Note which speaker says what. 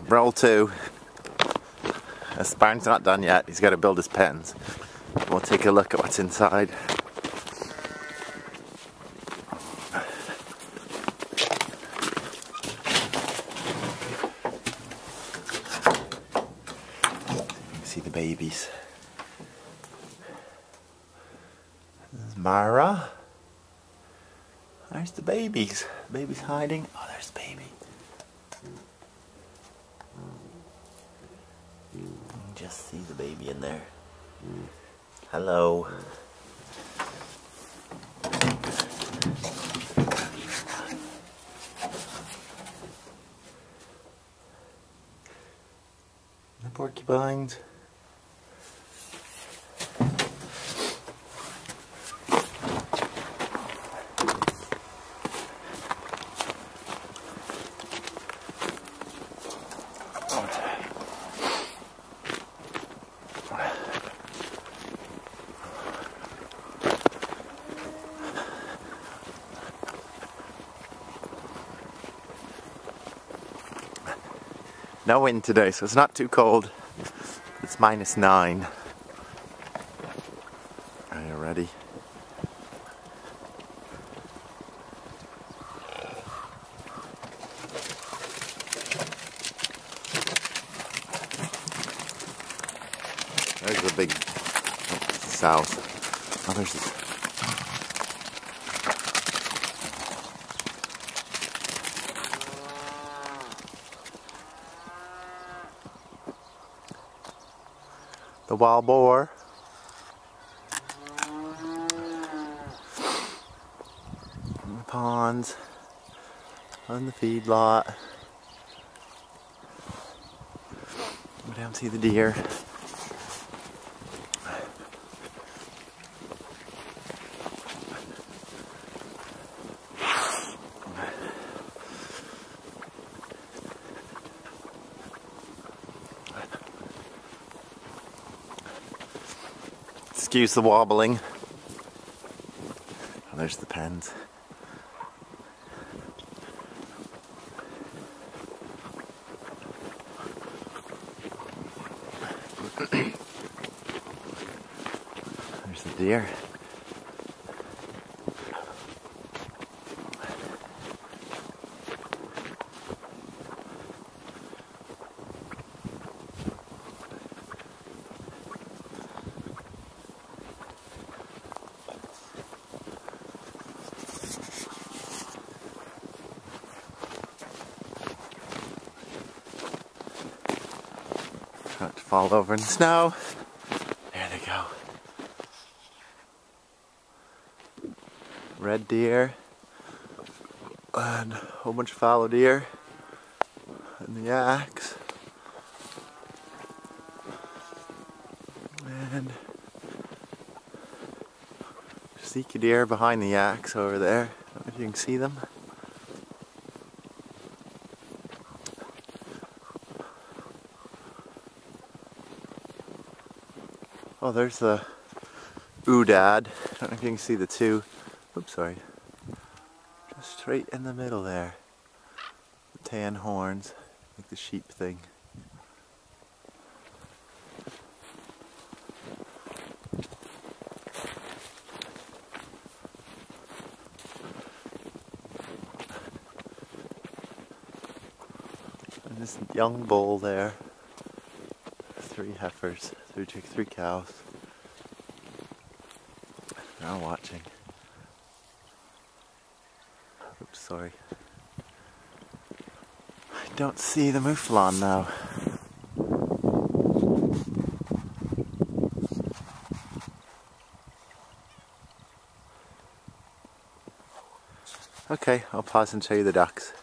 Speaker 1: Roll 2. This barn's not done yet. He's got to build his pens. We'll take a look at what's inside. You can see the babies. This is Mara. There's the babies. The baby's hiding. Oh, there's the baby. You can just see the baby in there. Hello. The porcupines. No wind today, so it's not too cold. It's -9. Are you ready? There's the big south. Oh, there's this. The wild boar. And the ponds. On the feedlot. Go down and see the deer. Excuse the wobbling. Oh, there's the pens. There's the deer. Not to fall over in the snow. There they go. Red deer. And a whole bunch of fallow deer. And the yaks. And Sika deer behind the yaks over there. I don't know if you can see them. Oh, there's the Oodad. I don't know if you can see the two. Oops, sorry. Just straight in the middle there. The tan horns, like the sheep thing. And this young bull there. 3 heifers, 3 cows. They're all watching. Oops, sorry. I don't see the mouflon now. Okay, I'll pause and show you the ducks.